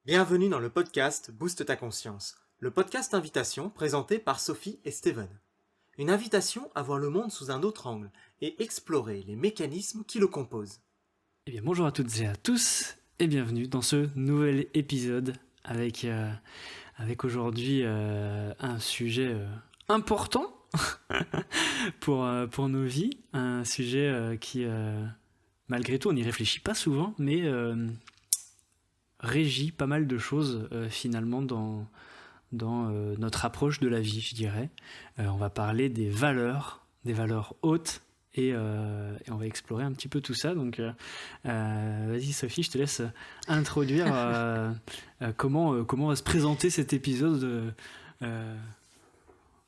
Bienvenue dans le podcast Booste ta conscience, le podcast invitation présenté par Sophie et Steven. Une invitation à voir le monde sous un autre angle et explorer les mécanismes qui le composent. Eh bien, bonjour à toutes et à tous et bienvenue dans ce nouvel épisode avec aujourd'hui un sujet important pour nos vies, un sujet qui, malgré tout, on n'y réfléchit pas souvent, mais régit pas mal de choses finalement dans notre approche de la vie, je dirais. On va parler des valeurs hautes et on va explorer un petit peu tout ça. Donc, vas-y Sophie, je te laisse introduire comment va se présenter cet épisode.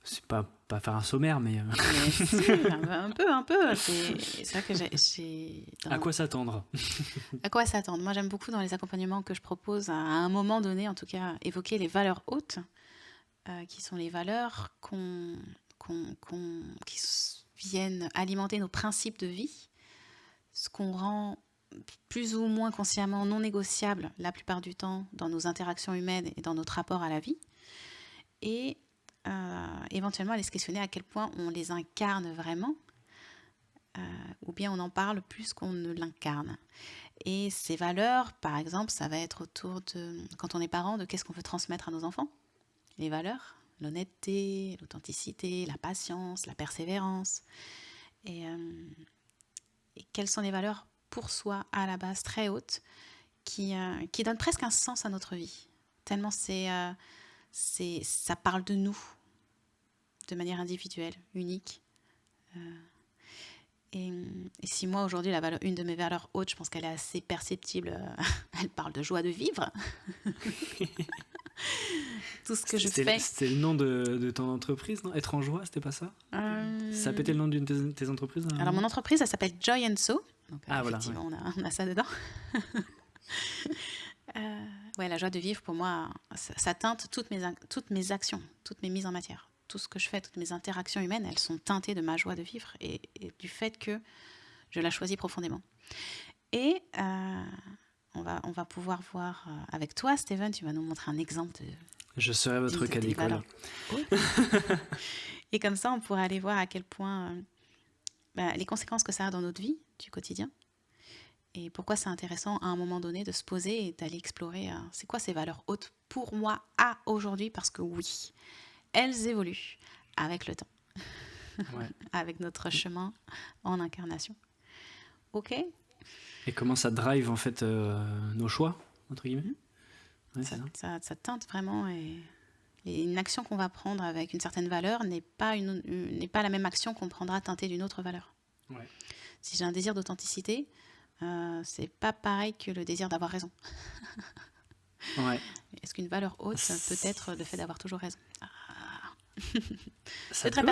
C'est pas faire un sommaire, mais Mais si, un peu. C'est vrai que à quoi s'attendre? À quoi s'attendre? Moi, j'aime beaucoup dans les accompagnements que je propose, à un moment donné, en tout cas, évoquer les valeurs hautes, qui sont les valeurs viennent alimenter nos principes de vie, ce qu'on rend plus ou moins consciemment non négociable la plupart du temps dans nos interactions humaines et dans notre rapport à la vie, et éventuellement aller se questionner à quel point on les incarne vraiment, ou bien on en parle plus qu'on ne l'incarne. Et ces valeurs, par exemple, ça va être autour de, quand on est parent, de qu'est-ce qu'on veut transmettre à nos enfants. Les valeurs, l'honnêteté, l'authenticité, la patience, la persévérance. Et quelles sont les valeurs pour soi, à la base, très hautes, qui donnent presque un sens à notre vie. Tellement ça parle de nous, de manière individuelle, unique. Et si moi, aujourd'hui, une de mes valeurs hautes, je pense qu'elle est assez perceptible, elle parle de joie de vivre. Tout ce que je fais. C'était le nom de ton entreprise, non? Être en joie, c'était pas ça? Ça a pété le nom d'une de tes entreprises? Alors, mon entreprise, elle s'appelle Joy & So. Donc, effectivement, voilà, ouais. on a ça dedans. Ouais, la joie de vivre, pour moi, ça teinte toutes mes actions, toutes mes mises en matière. Tout ce que je fais, toutes mes interactions humaines, elles sont teintées de ma joie de vivre et du fait que je la choisis profondément. Et on va pouvoir voir avec toi, Steven, tu vas nous montrer un exemple de... Je serai votre cas d'école. Et comme ça, on pourra aller voir à quel point les conséquences que ça a dans notre vie du quotidien. Et pourquoi c'est intéressant à un moment donné de se poser et d'aller explorer c'est quoi ces valeurs hautes pour moi à aujourd'hui, parce que oui, elles évoluent avec le temps, ouais. Avec notre chemin en incarnation. Ok. Et comment ça drive en fait nos choix, entre guillemets. Ouais, ça teinte vraiment, et une action qu'on va prendre avec une certaine valeur n'est pas la même action qu'on prendra teintée d'une autre valeur. Ouais. Si j'ai un désir d'authenticité, c'est pas pareil que le désir d'avoir raison. Ouais. Est-ce qu'une valeur haute peut être le fait d'avoir toujours raison? C'est très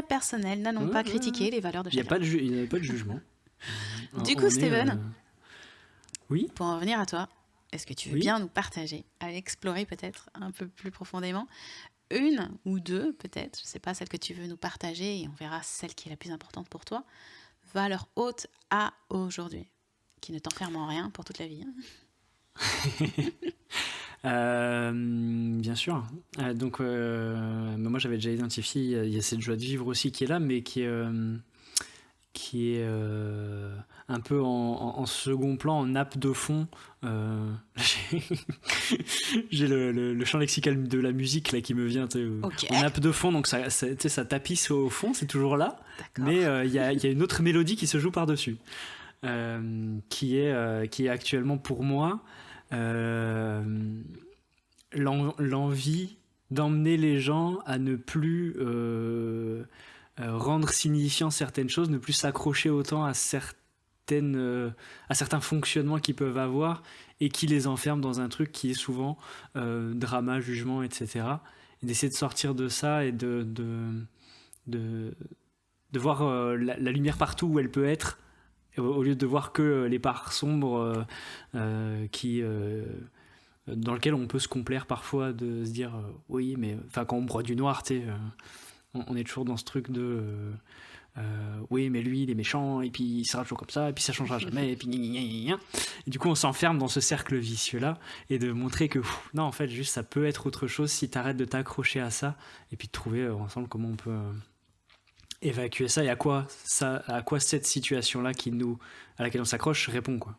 personnel. N'allons pas critiquer les valeurs de chacun. Il n'y a pas de jugement. Du coup, Steven, oui, pour en revenir à toi, est-ce que tu veux bien nous partager, aller explorer peut-être un peu plus profondément, une ou deux peut-être, je ne sais pas, celle que tu veux nous partager, et on verra celle qui est la plus importante pour toi, valeur haute à aujourd'hui, qui ne t'enferme en rien pour toute la vie. Bien sûr. Donc, moi j'avais déjà identifié, il y a cette joie de vivre aussi qui est là, mais qui est un peu en second plan, en nappe de fond. J'ai le champ lexical de la musique là qui me vient, okay. En nappe de fond, donc ça tapisse au fond, c'est toujours là. D'accord. Mais il y a une autre mélodie qui se joue par-dessus, qui est actuellement pour moi l'envie d'emmener les gens à ne plus rendre signifiant certaines choses, ne plus s'accrocher autant à certains fonctionnements qu'ils peuvent avoir et qui les enferment dans un truc qui est souvent drama, jugement, etc. Et d'essayer de sortir de ça et de voir la lumière partout où elle peut être, au lieu de voir que les parts sombres dans lesquelles on peut se complaire parfois, de se dire oui, mais quand on broie du noir, tu sais, on est toujours dans ce truc de oui, mais lui, il est méchant, et puis il sera toujours comme ça, et puis ça changera jamais, et puis gna, gna, gna, gna. Et du coup, on s'enferme dans ce cercle vicieux-là, et de montrer que non, en fait, juste ça peut être autre chose si t'arrêtes de t'accrocher à ça, et puis de trouver ensemble comment on peut évacuer ça, et à quoi cette situation-là à laquelle on s'accroche répond, quoi.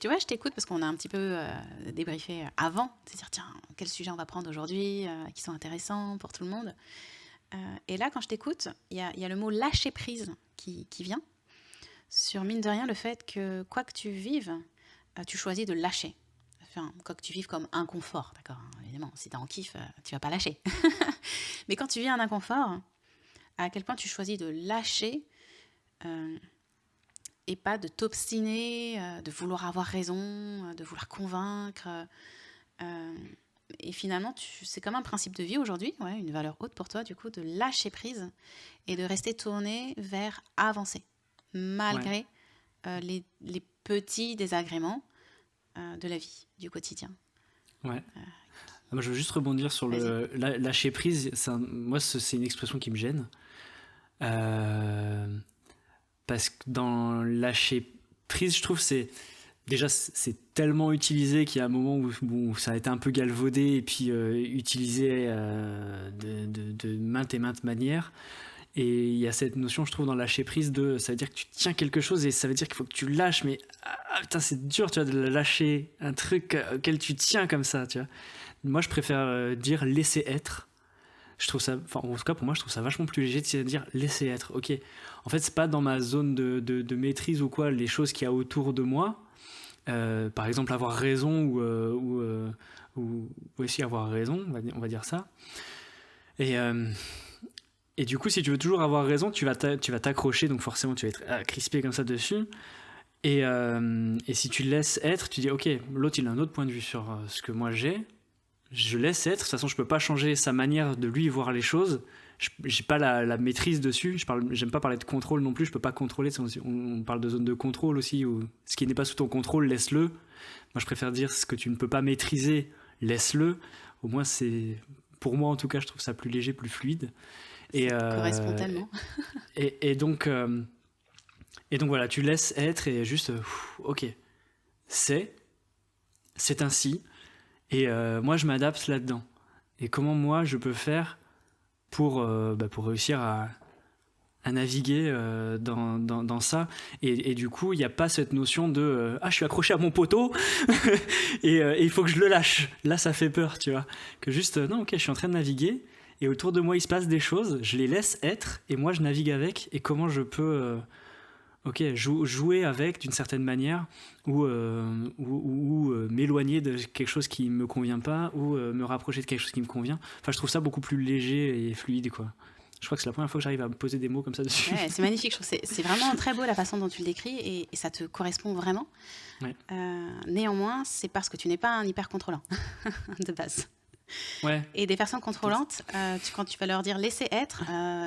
Tu vois, je t'écoute parce qu'on a un petit peu débriefé avant, c'est-à-dire, tiens, quel sujet on va prendre aujourd'hui, qui sont intéressants pour tout le monde. Et là, quand je t'écoute, il y a le mot lâcher prise qui vient, sur mine de rien le fait que quoi que tu vives, tu choisis de lâcher. Enfin, quoi que tu vives comme inconfort, d'accord, hein, évidemment, si t'es en kiff, tu vas pas lâcher. Mais quand tu vis un inconfort, à quel point tu choisis de lâcher et pas de t'obstiner, de vouloir avoir raison, de vouloir convaincre. Et finalement, c'est comme un principe de vie aujourd'hui, ouais, une valeur haute pour toi, du coup, de lâcher prise et de rester tourné vers avancer, malgré les petits désagréments de la vie, du quotidien. Ouais. Moi, je veux juste rebondir sur le lâcher prise. Moi, c'est une expression qui me gêne. Parce que dans lâcher prise, je trouve c'est tellement utilisé qu'il y a un moment où ça a été un peu galvaudé et puis utilisé de maintes et maintes manières. Et il y a cette notion, je trouve, dans lâcher prise ça veut dire que tu tiens quelque chose et ça veut dire qu'il faut que tu lâches, mais putain, c'est dur, tu vois, de lâcher un truc auquel tu tiens comme ça, tu vois. Moi, je préfère dire laisser être. Je trouve ça, en tout cas pour moi, je trouve ça vachement plus léger de dire laisser être. Ok, en fait, c'est pas dans ma zone de maîtrise ou quoi, les choses qu'il y a autour de moi. Par exemple, avoir raison ou aussi avoir raison, on va dire ça. Et du coup, si tu veux toujours avoir raison, tu vas t'accrocher, donc forcément, tu vas être crispé comme ça dessus. Et si tu laisses être, tu dis ok, l'autre il a un autre point de vue sur ce que moi j'ai. Je laisse être, de toute façon je peux pas changer sa manière de lui voir les choses, j'ai pas la maîtrise dessus, j'aime pas parler de contrôle non plus, je peux pas contrôler, on parle de zone de contrôle aussi, où ce qui n'est pas sous ton contrôle, laisse-le. Moi je préfère dire ce que tu ne peux pas maîtriser, laisse-le. Au moins c'est, pour moi en tout cas, je trouve ça plus léger, plus fluide. Ça correspond tellement. Et donc voilà, tu laisses être et juste, ok, c'est ainsi. Et moi, je m'adapte là-dedans. Et comment moi, je peux faire pour réussir à naviguer dans ça. Et du coup, il n'y a pas cette notion de je suis accroché à mon poteau et il faut que je le lâche. Là, ça fait peur, tu vois. Que juste, non, ok, je suis en train de naviguer et autour de moi, il se passe des choses. Je les laisse être et moi, je navigue avec. Et comment je peux... jouer avec d'une certaine manière ou m'éloigner de quelque chose qui me convient pas ou me rapprocher de quelque chose qui me convient. Enfin, je trouve ça beaucoup plus léger et fluide, quoi. Je crois que c'est la première fois que j'arrive à me poser des mots comme ça dessus. Ouais, c'est magnifique, je trouve que c'est vraiment très beau la façon dont tu le décris et ça te correspond vraiment. Ouais. Néanmoins, c'est parce que tu n'es pas un hyper contrôlant de base. Ouais. Et des personnes contrôlantes, quand tu vas leur dire laisser être,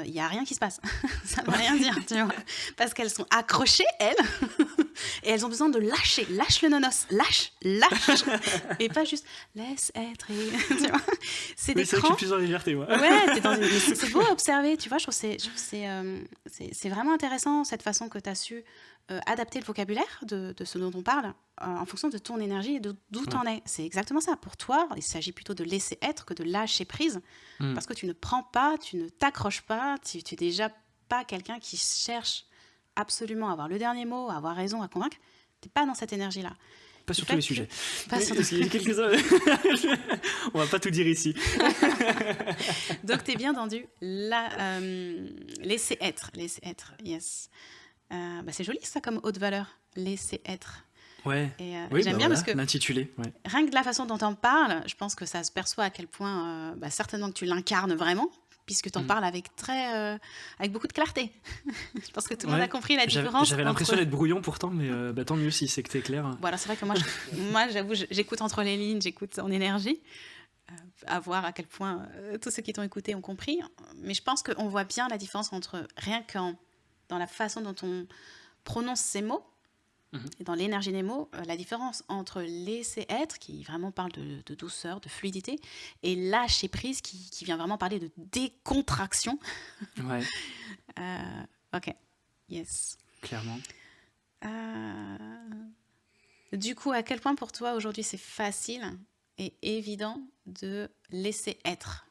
il n'y a rien qui se passe. Ça ne veut rien dire, tu vois. Parce qu'elles sont accrochées, elles, et elles ont besoin de lâcher. Lâche le nonos, lâche. Et pas juste laisse être. Tu vois, c'est des vrai que je suis plus en liberté, moi. Ouais, c'est beau à observer, tu vois. Je trouve que c'est vraiment intéressant cette façon que tu as su adapter le vocabulaire de ce dont on parle en fonction de ton énergie et d'où t'en es. C'est exactement ça. Pour toi, il s'agit plutôt de laisser être que de lâcher prise parce que tu ne prends pas, tu ne t'accroches pas, tu n'es déjà pas quelqu'un qui cherche absolument à avoir le dernier mot, à avoir raison, à convaincre. Tu n'es pas dans cette énergie-là. Pas sur tous les sujets. Pas sur Il y a quelques-uns. On va pas tout dire ici. Donc, tu es bien dans du laisser être. Laisser être, yes. C'est joli ça comme haute valeur, laisser être. Ouais. Et, oui, j'aime bien parce que l'intitulé. Ouais. Rien que de la façon dont tu en parles, je pense que ça se perçoit à quel point certainement que tu l'incarnes vraiment, puisque tu en parles avec beaucoup de clarté. Je pense que tout le monde a compris la différence. J'avais l'impression d'être brouillon pourtant, mais tant mieux si c'est que t'es clair. Voilà, c'est vrai que moi j'avoue, j'écoute entre les lignes, j'écoute en énergie. À voir à quel point tous ceux qui t'ont écouté ont compris. Mais je pense qu'on voit bien la différence entre rien dans la façon dont on prononce ces mots Et dans l'énergie Nemo, la différence entre laisser être, qui vraiment parle de douceur, de fluidité, et lâcher prise, qui vient vraiment parler de décontraction. Ouais, Ok, yes. clairement. Du coup, à quel point pour toi aujourd'hui c'est facile et évident de laisser être?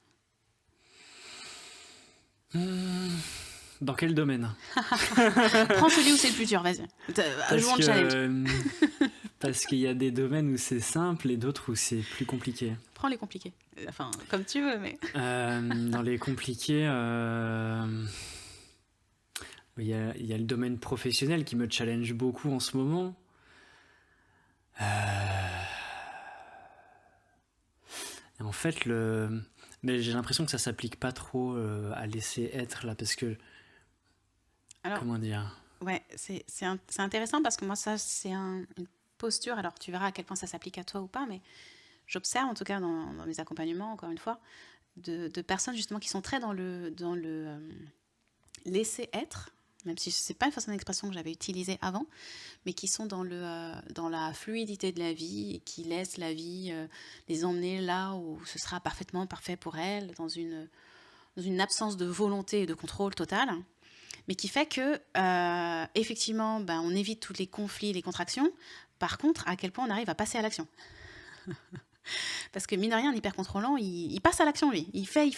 Dans quel domaine? Prends celui où c'est le plus dur, vas-y. Jouons le challenge. Parce qu'il y a des domaines où c'est simple et d'autres où c'est plus compliqué. Prends les compliqués. Enfin, comme tu veux, mais... Dans les compliqués, il y a le domaine professionnel qui me challenge beaucoup en ce moment. Et en fait, mais j'ai l'impression que ça s'applique pas trop à laisser être là, parce que... Alors, comment dire? ouais, c'est intéressant parce que moi, ça, c'est une posture. Alors, tu verras à quel point ça s'applique à toi ou pas, mais j'observe, en tout cas, dans mes accompagnements, encore une fois, de personnes, justement, qui sont très dans le laisser être, même si ce n'est pas forcément une expression que j'avais utilisée avant, mais qui sont dans la fluidité de la vie et qui laissent la vie les emmener là où ce sera parfaitement parfait pour elles, dans une absence de volonté et de contrôle total, mais qui fait que, effectivement, on évite tous les conflits, les contractions. Par contre, à quel point on arrive à passer à l'action. Parce que, mine de rien, un hyper contrôlant, il passe à l'action, lui. Il fait.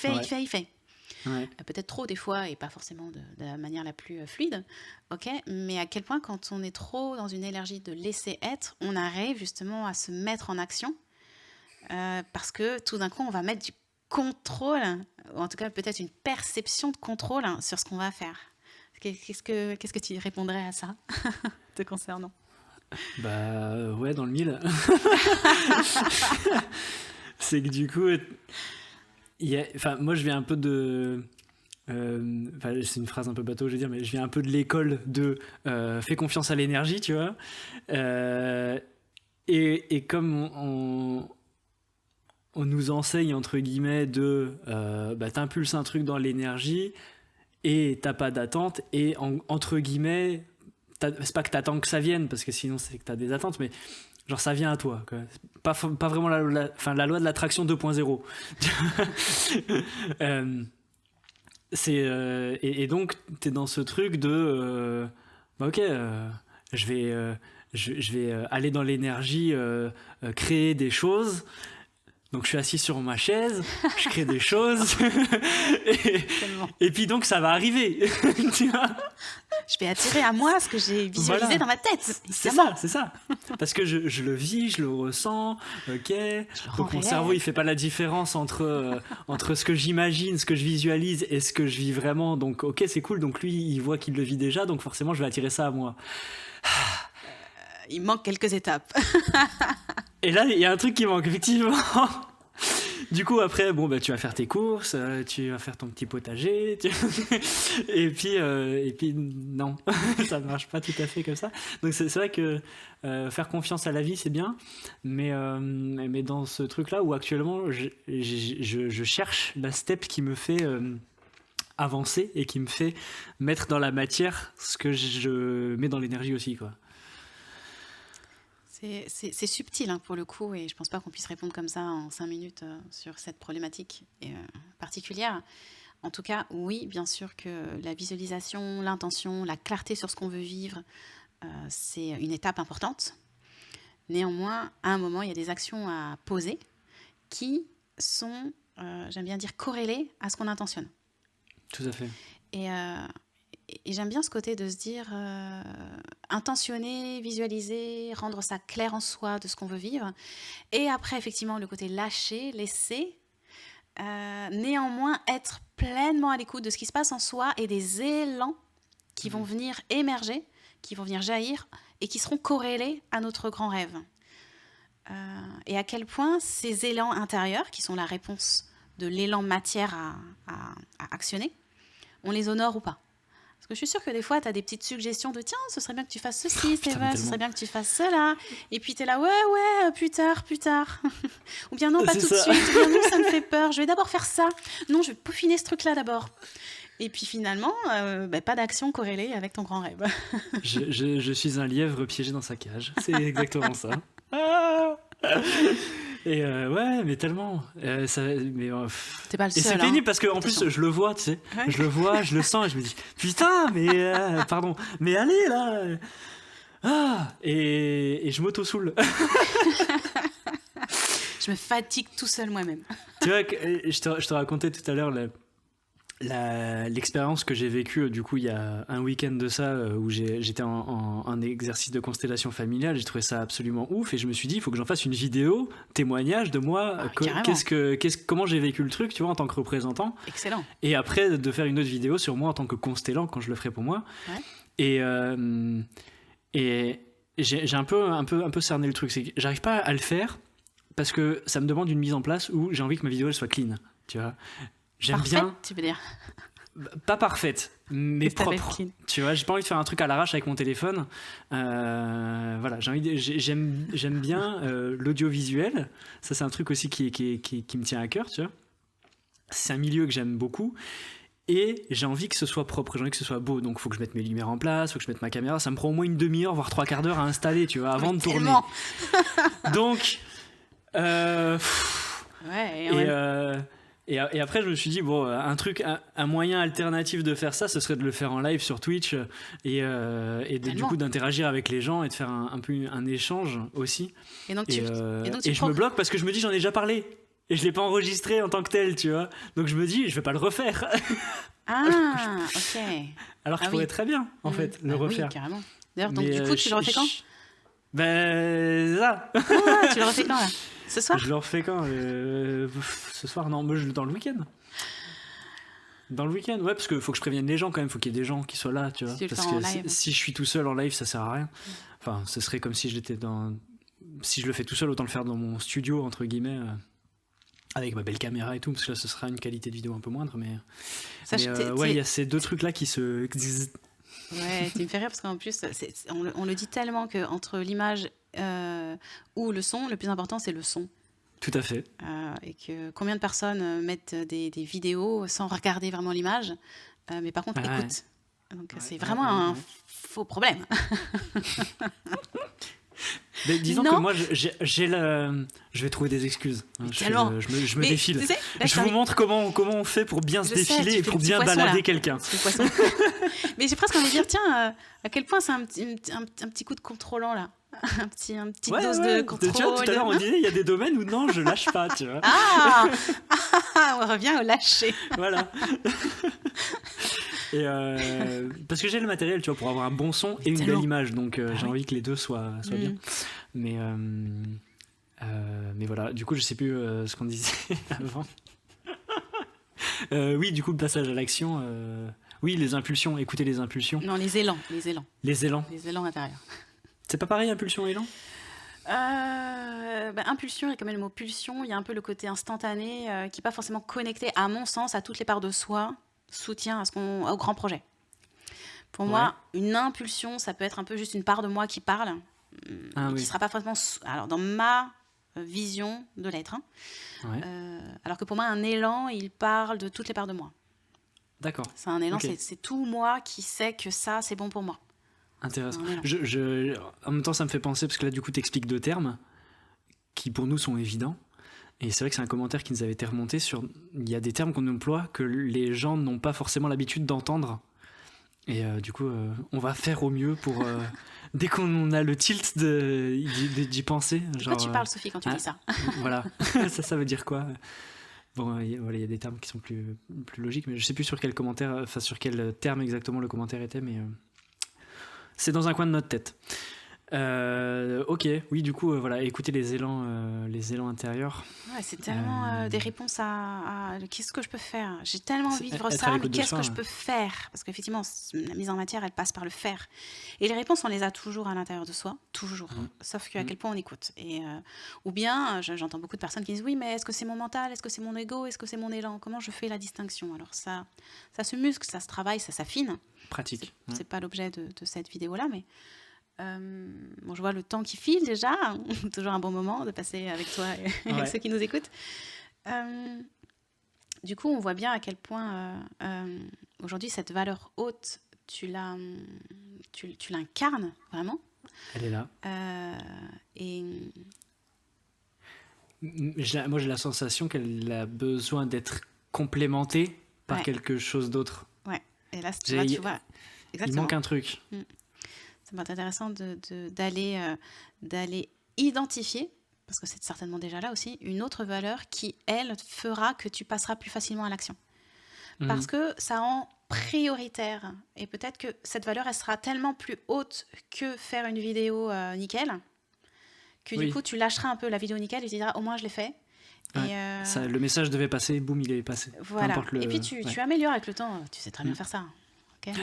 Ouais. Peut-être trop des fois et pas forcément de la manière la plus fluide, ok, mais à quel point quand on est trop dans une énergie de laisser être, on arrive justement à se mettre en action parce que tout d'un coup on va mettre du contrôle, ou en tout cas peut-être une perception de contrôle sur ce qu'on va faire. Qu'est-ce que tu répondrais à ça te concernant? Ouais, dans le mille. C'est que du coup... moi, je viens un peu de... c'est une phrase un peu bateau, je veux dire, mais je viens un peu de l'école de fais confiance à l'énergie, tu vois. Et comme on nous enseigne, entre guillemets, de t'impulses un truc dans l'énergie et t'as pas d'attente, et entre guillemets, c'est pas que t'attends que ça vienne, parce que sinon c'est que t'as des attentes, mais... genre ça vient à toi, quoi. Pas vraiment la loi de l'attraction 2.0. Et donc t'es dans ce truc de je vais aller dans l'énergie, créer des choses. Donc je suis assis sur ma chaise, je crée des choses, et puis donc ça va arriver. Tu vois, je vais attirer à moi ce que j'ai visualisé dans ma tête. C'est ça. Parce que je le vis, je le ressens, ok. Donc mon cerveau, il fait pas la différence entre ce que j'imagine, ce que je visualise et ce que je vis vraiment. Donc ok, c'est cool. Donc lui, il voit qu'il le vit déjà, donc forcément, je vais attirer ça à moi. Il manque quelques étapes. Et là, il y a un truc qui manque, effectivement. Du coup, après, tu vas faire tes courses, tu vas faire ton petit potager, et puis non, ça ne marche pas tout à fait comme ça. Donc c'est vrai que faire confiance à la vie, c'est bien, mais dans ce truc-là où actuellement, je cherche la step qui me fait avancer et qui me fait mettre dans la matière ce que je mets dans l'énergie aussi, quoi. C'est subtil pour le coup, et je ne pense pas qu'on puisse répondre comme ça en 5 minutes sur cette problématique particulière. En tout cas, oui, bien sûr que la visualisation, l'intention, la clarté sur ce qu'on veut vivre, c'est une étape importante. Néanmoins, à un moment, il y a des actions à poser qui sont, j'aime bien dire, corrélées à ce qu'on intentionne. Tout à fait. Et j'aime bien ce côté de se dire intentionner, visualiser, rendre ça clair en soi de ce qu'on veut vivre. Et après, effectivement, le côté lâcher, laisser, néanmoins être pleinement à l'écoute de ce qui se passe en soi et des élans qui vont venir émerger, qui vont venir jaillir et qui seront corrélés à notre grand rêve. Et à quel point ces élans intérieurs, qui sont la réponse de l'élan matière à actionner, on les honore ou pas. Parce que je suis sûre que des fois, tu as des petites suggestions de « Tiens, ce serait bien que tu fasses ceci, Steven, ce serait bien que tu fasses cela. » Et puis tu es là « Ouais, plus tard. » Ou bien « Non, pas tout de suite. » Ou bien « Non, ça me fait peur. Je vais d'abord faire ça. Non, je vais peaufiner ce truc-là d'abord. » Et puis finalement, pas d'action corrélée avec ton grand rêve. Je suis un lièvre piégé dans sa cage. C'est exactement ça. Ah et ouais, mais tellement. T'es pas le Et seul. c'est pénible parce que en Attention. plus je le vois, tu sais. Ouais. Je le vois, je le sens et je me dis putain, mais pardon, mais allez là. Et je m'auto-soule. Je me fatigue tout seul moi-même. Tu vois, je te racontais tout à l'heure l'expérience que j'ai vécue du coup il y a un week-end de ça où j'étais en exercice de constellation familiale. J'ai trouvé ça absolument ouf et je me suis dit il faut que j'en fasse une vidéo témoignage de moi, Carrément. comment j'ai vécu le truc, tu vois, en tant que représentant. Excellent. Et après de faire une autre vidéo sur moi en tant que constellant quand je le ferai pour moi. Ouais. Et j'ai un peu cerné le truc, c'est que j'arrive pas à le faire parce que ça me demande une mise en place où j'ai envie que ma vidéo elle soit clean, tu vois. J'aime Parfaite, bien, tu veux dire. pas parfaite, mais Que ça va être propre. clean. Tu vois, j'ai pas envie de faire un truc à l'arrache avec mon téléphone. Voilà, j'aime bien l'audiovisuel. Ça, c'est un truc aussi qui me tient à cœur, tu vois. C'est un milieu que j'aime beaucoup. Et j'ai envie que ce soit propre, j'ai envie que ce soit beau. Donc, il faut que je mette mes lumières en place, il faut que je mette ma caméra. Ça me prend au moins une demi-heure, voire 3/4 d'heure à installer, tu vois, avant de tourner. Tellement. Donc, Ouais, et après, je me suis dit, bon, un moyen alternatif de faire ça, ce serait de le faire en live sur Twitch du Tellement. coup d'interagir avec les gens et de faire un peu un échange aussi. Et donc, Et tu je me bloque parce que je me dis, j'en ai déjà parlé. Et je l'ai pas enregistré en tant que tel, tu vois. Donc je me dis, je vais pas le refaire. Ah, ok. Alors que je pourrais très bien, en fait, le refaire. Oui, carrément. D'ailleurs, donc Mais, du coup, tu le refais quand Ben, ça. Ah, tu le refais quand, là? Ce soir? Je le refais quand ce soir, non, moi, dans le week-end. Dans le week-end, ouais, parce qu'il faut que je prévienne les gens quand même, il faut qu'il y ait des gens qui soient là, tu vois. Si tu le Parce fais en que live. si je suis tout seul en live, ça sert à rien. Enfin, ce serait comme si j'étais si je le fais tout seul, autant le faire dans mon studio, entre guillemets, avec ma belle caméra et tout, parce que là, ce sera une qualité de vidéo un peu moindre, mais ouais, il y a ces deux trucs-là qui se... Ouais, tu me fais rire parce qu'en plus, on le dit tellement qu'entre l'image ou le son, le plus important, c'est le son. Tout à fait. Et que combien de personnes mettent des vidéos sans regarder vraiment l'image, mais par contre écoutent. Donc c'est vraiment un faux problème. Mais disons Non. que moi, je vais trouver des excuses. Tellement. Je me Mais, défile. tu sais, là, Je vous montre comment on fait pour bien se Je sais, défiler tu et fais pour le petit bien poisson, balader là. quelqu'un. C'est le poisson. Mais j'ai presque envie de dire, tiens, à quel point c'est un petit coup de contrôlant là. Un petit dose de contrôle. Tu vois, tout à l'heure, on disait, il y a des domaines où non, je lâche pas, tu vois. Ah on revient au lâcher. Voilà. Et parce que j'ai le matériel, tu vois, pour avoir un bon son et une Tellement. belle image, donc j'ai oui. envie que les deux soient bien. Mais voilà, du coup, je sais plus ce qu'on disait avant. Oui, du coup, le passage à l'action. Oui, les impulsions, écouter les impulsions. Non, les élans. Les élans. Les élans intérieurs. C'est pas pareil, impulsion, élan? Impulsion, il y a quand même le mot pulsion, il y a un peu le côté instantané qui n'est pas forcément connecté, à mon sens, à toutes les parts de soi, soutien au grand projet. Pour moi, une impulsion, ça peut être un peu juste une part de moi qui parle, qui ne sera pas forcément alors, dans ma vision de l'être. Hein. Ouais. Alors que pour moi, un élan, il parle de toutes les parts de moi. D'accord. C'est un élan, Ok. c'est tout moi qui sait que ça, c'est bon pour moi. Intéressant. Un élan. En même temps, ça me fait penser, parce que là, du coup, tu expliques deux termes qui, pour nous, sont évidents. Et c'est vrai que c'est un commentaire qui nous avait été remonté sur... Il y a des termes qu'on emploie que les gens n'ont pas forcément l'habitude d'entendre. Et du coup, on va faire au mieux pour... dès qu'on a le tilt d'y penser. De Genre, quoi tu parles, Sophie, quand tu dis ça? Voilà. ça veut dire quoi? Bon, il y a des termes qui sont plus logiques, mais je sais plus sur quel commentaire, enfin sur quel terme exactement le commentaire était, mais c'est dans un coin de notre tête. Ok, oui, du coup, voilà, écoutez les élans intérieurs. Ouais, c'est tellement des réponses à qu'est-ce que je peux faire. J'ai tellement envie de vivre être ça, à mais l'écoute de qu'est-ce soi, que je peux faire? Parce qu'effectivement, la mise en matière, elle passe par le faire. Et les réponses, on les a toujours à l'intérieur de soi, toujours. Sauf qu'à quel point on écoute. Et, ou bien, j'entends beaucoup de personnes qui disent oui, mais est-ce que c'est mon mental? Est-ce que c'est mon ego? Est-ce que c'est mon élan? Comment je fais la distinction? Alors ça se muscle, ça se travaille, ça s'affine. Pratique. C'est pas l'objet de cette vidéo-là, mais... bon, je vois le temps qui file déjà, toujours un bon moment de passer avec toi et avec ceux qui nous écoutent. Du coup, on voit bien à quel point aujourd'hui, cette valeur haute, tu l'incarnes vraiment. Elle est là. Et Moi, j'ai la sensation qu'elle a besoin d'être complémentée par quelque chose d'autre. ouais. Et là, tu vois, Il exactement. manque un truc. Ça va être intéressant d'aller identifier, parce que c'est certainement déjà là aussi, une autre valeur qui, elle, fera que tu passeras plus facilement à l'action. Parce que ça rend prioritaire. Et peut-être que cette valeur, elle sera tellement plus haute que faire une vidéo nickel, que du coup, tu lâcheras un peu la vidéo nickel et tu te diras, au moins, je l'ai fait. Ouais. Et le message devait passer, boum, il est passé. Voilà. Et puis, tu améliores avec le temps. Tu sais très bien faire ça. Ok.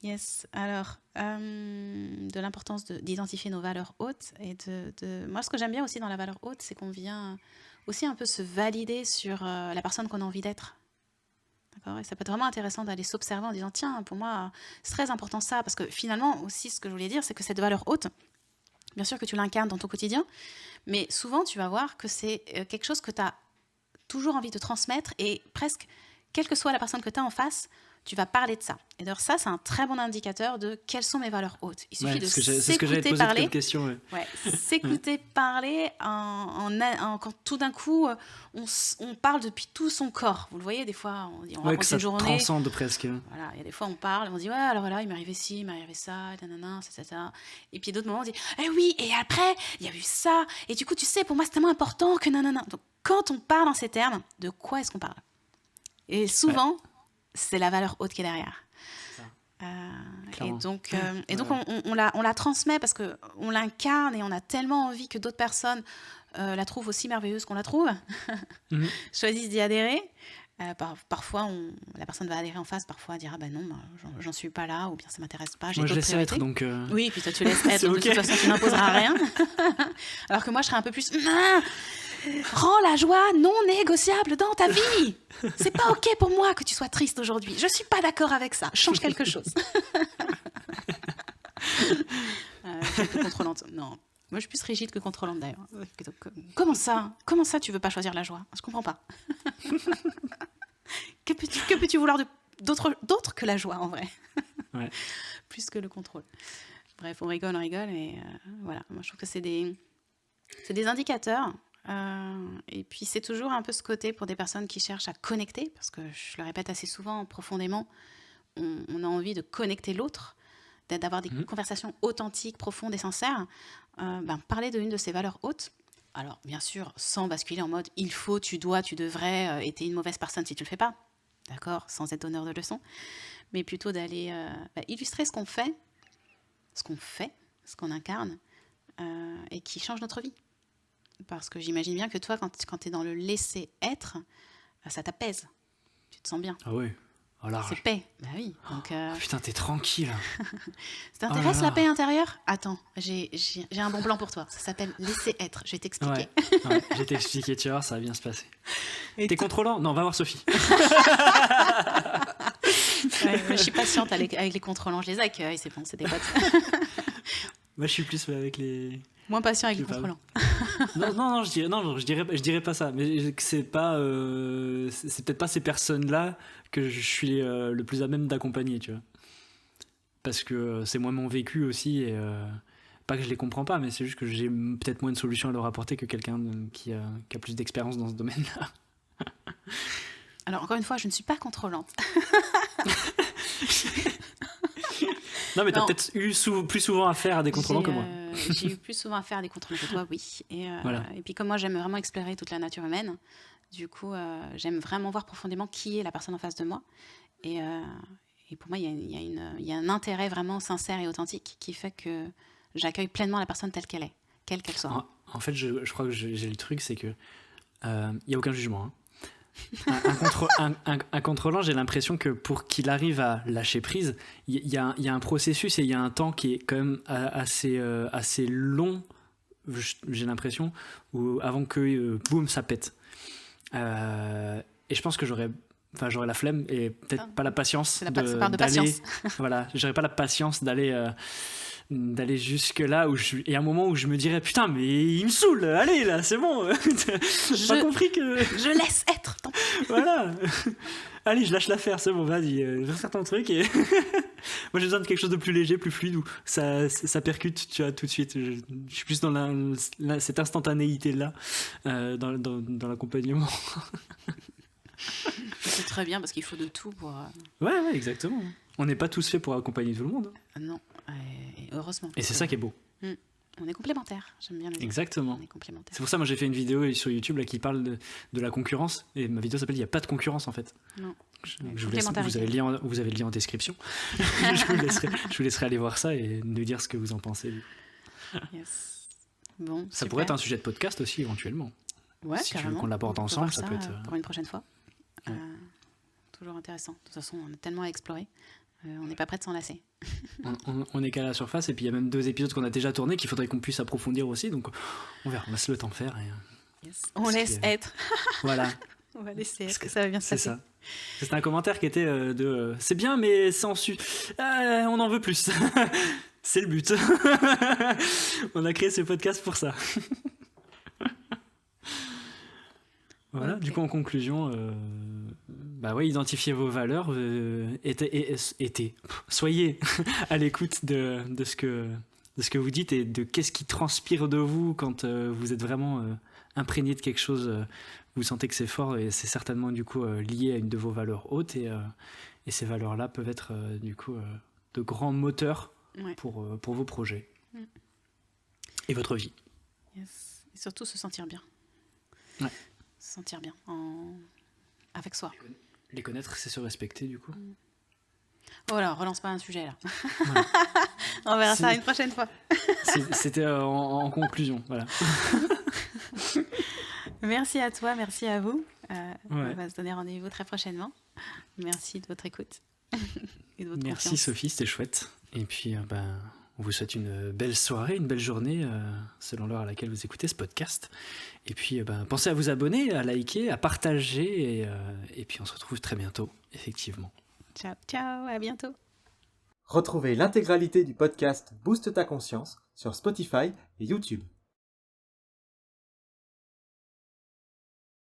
Yes. Alors, de l'importance d'identifier nos valeurs hautes. Et moi, ce que j'aime bien aussi dans la valeur haute, c'est qu'on vient aussi un peu se valider sur la personne qu'on a envie d'être. D'accord ? Et ça peut être vraiment intéressant d'aller s'observer en disant, tiens, pour moi, c'est très important ça. Parce que finalement, aussi, ce que je voulais dire, c'est que cette valeur haute, bien sûr que tu l'incarnes dans ton quotidien, mais souvent, tu vas voir que c'est quelque chose que tu as toujours envie de transmettre et presque, quelle que soit la personne que tu as en face, tu vas parler de ça. Et d'ailleurs, ça, c'est un très bon indicateur de quelles sont mes valeurs hautes. Il suffit de s'écouter parler. S'écouter parler quand tout d'un coup, on parle depuis tout son corps. Vous le voyez, des fois, on raconte une journée. Transcende presque. Voilà, il y a des fois, on parle, on dit, ouais, alors voilà, il m'est arrivé ci, il m'est arrivé ça, nanana, ça. Et puis d'autres moments, on dit, eh oui, et après, il y a eu ça. Et du coup, tu sais, pour moi, c'est tellement important que nanana. Donc, quand on parle dans ces termes, de quoi est-ce qu'on parle ? Et souvent, c'est la valeur haute qui est derrière. Et donc, on la transmet parce qu'on l'incarne et on a tellement envie que d'autres personnes la trouvent aussi merveilleuse qu'on la trouve, choisissent d'y adhérer. Parfois, la personne va adhérer en face, parfois dire « Ah ben non, j'en suis pas là » ou bien « Ça m'intéresse pas, j'ai d'autres priorités. » Moi, je laisse être, donc... Oui, puis toi, tu laisses être, donc de toute façon, tu n'imposeras rien. Alors que moi, je serais un peu plus « Rends la joie non négociable dans ta vie. C'est pas OK pour moi que tu sois triste aujourd'hui. Je suis pas d'accord avec ça. Change quelque chose. » Contrôlante. Non. Moi, je suis plus rigide que contrôlante, d'ailleurs. Comment ça, tu veux pas choisir la joie ? Je comprends pas. Que peux-tu vouloir d'autre que la joie, en vrai ? Plus que le contrôle. Bref, on rigole, et voilà. Moi, je trouve que c'est des indicateurs. Et puis, c'est toujours un peu ce côté pour des personnes qui cherchent à connecter, parce que je le répète assez souvent, profondément, on a envie de connecter l'autre, d'avoir des conversations authentiques, profondes et sincères. Parler d'une de ces valeurs hautes. Alors, bien sûr, sans basculer en mode « il faut, tu dois, tu devrais, et t'es une mauvaise personne si tu le fais pas ». D'accord ? Sans être donneur de leçons. Mais plutôt d'aller illustrer ce qu'on fait, ce qu'on incarne, et qui change notre vie. Parce que j'imagine bien que toi, quand t'es dans le laisser-être, ça t'apaise. Tu te sens bien. Ah oui. Oh, c'est paix. Bah oui. Donc, putain, t'es tranquille. Ça t'intéresse la paix intérieure ? Attends, j'ai un bon plan pour toi. Ça s'appelle laisser être. Je vais t'expliquer. Je vais t'expliquer, tu vois, ça va bien se passer. T'es contrôlant ? Non, va voir Sophie. Je suis patiente avec les contrôlants. Je les accueille, c'est bon, c'est des potes. Moi, je suis plus avec les... Moins patient avec les contrôlants. Je dirais pas ça. Mais c'est pas, c'est peut-être pas ces personnes-là que je suis le plus à même d'accompagner, tu vois. Parce que c'est moi mon vécu aussi, et pas que je les comprends pas, mais c'est juste que j'ai peut-être moins de solutions à leur apporter que quelqu'un qui a plus d'expérience dans ce domaine-là. Alors, encore une fois, je ne suis pas contrôlante. Non, mais t'as peut-être eu plus souvent affaire à des contrôlants que moi. J'ai eu plus souvent affaire à des contrôlants que toi, oui. Et puis comme moi, j'aime vraiment explorer toute la nature humaine, du coup, j'aime vraiment voir profondément qui est la personne en face de moi. Et pour moi, il y a un intérêt vraiment sincère et authentique qui fait que j'accueille pleinement la personne telle qu'elle est, quelle qu'elle soit. En fait, je crois que j'ai le truc, c'est que il n'y a aucun jugement, hein. Un contrôlant, j'ai l'impression que pour qu'il arrive à lâcher prise, il y a un processus et il y a un temps qui est quand même assez long, j'ai l'impression, avant que boum, ça pète. Et je pense que j'aurais la flemme et peut-être pas la patience de patience. Voilà, j'aurais pas la patience d'aller jusque là et un moment où je me dirais putain mais il me saoule, allez là c'est bon. J'ai pas compris que je laisse être. Voilà. allez, je lâche l'affaire, c'est bon, vas-y, je vais faire ton truc. Et moi, j'ai besoin de quelque chose de plus léger, plus fluide, où ça percute, tu vois, tout de suite. Je suis plus dans cette instantanéité-là, dans l'accompagnement. C'est très bien, parce qu'il faut de tout pour... Ouais, exactement. On n'est pas tous faits pour accompagner tout le monde. Non, et heureusement. Et c'est ça qui est beau. On est complémentaires, j'aime bien le dire. Exactement. On est complémentaires. C'est pour ça, moi, j'ai fait une vidéo sur YouTube là, qui parle de la concurrence. Et ma vidéo s'appelle « Il n'y a pas de concurrence, en fait ». Non. Vous avez le lien en description. je vous laisserai aller voir ça et nous dire ce que vous en pensez. Yes. Bon, ça pourrait être un sujet de podcast aussi, éventuellement. Ouais, si carrément. tu veux qu'on l'aborde ensemble, ça peut être... Pour une prochaine fois. Ouais. Toujours intéressant. De toute façon, on a tellement à explorer. On n'est pas prêt de s'en lasser. On est qu'à la surface, et puis il y a même 2 épisodes qu'on a déjà tournés qu'il faudrait qu'on puisse approfondir aussi, donc on verra, on va se le temps faire. Yes. On laisse être. Voilà. On va laisser être, que ça va bien se passer. C'est ça. C'était un commentaire qui était c'est bien, mais sans on en veut plus. C'est le but. On a créé ce podcast pour ça. Voilà, okay. Du coup, en conclusion, identifiez vos valeurs, soyez à l'écoute de ce que vous dites et de qu'est-ce qui transpire de vous quand vous êtes vraiment imprégné de quelque chose, vous sentez que c'est fort et c'est certainement du coup lié à une de vos valeurs hautes et ces valeurs-là peuvent être du coup de grands moteurs pour vos projets et votre vie. Yes. Et surtout se sentir bien. Ouais. Se sentir bien avec soi. Les connaître, c'est se respecter du coup. Oh là, relance pas un sujet là. Ouais. On verra ça une prochaine fois. C'était en conclusion, voilà. Merci à toi, merci à vous. On va se donner rendez-vous très prochainement. Merci de votre écoute et de votre Merci confiance. Sophie, c'était chouette. Et puis, on vous souhaite une belle soirée, une belle journée, selon l'heure à laquelle vous écoutez ce podcast. Et puis, pensez à vous abonner, à liker, à partager. Et puis, on se retrouve très bientôt, effectivement. Ciao, ciao, à bientôt. Retrouvez l'intégralité du podcast Booste ta conscience sur Spotify et YouTube.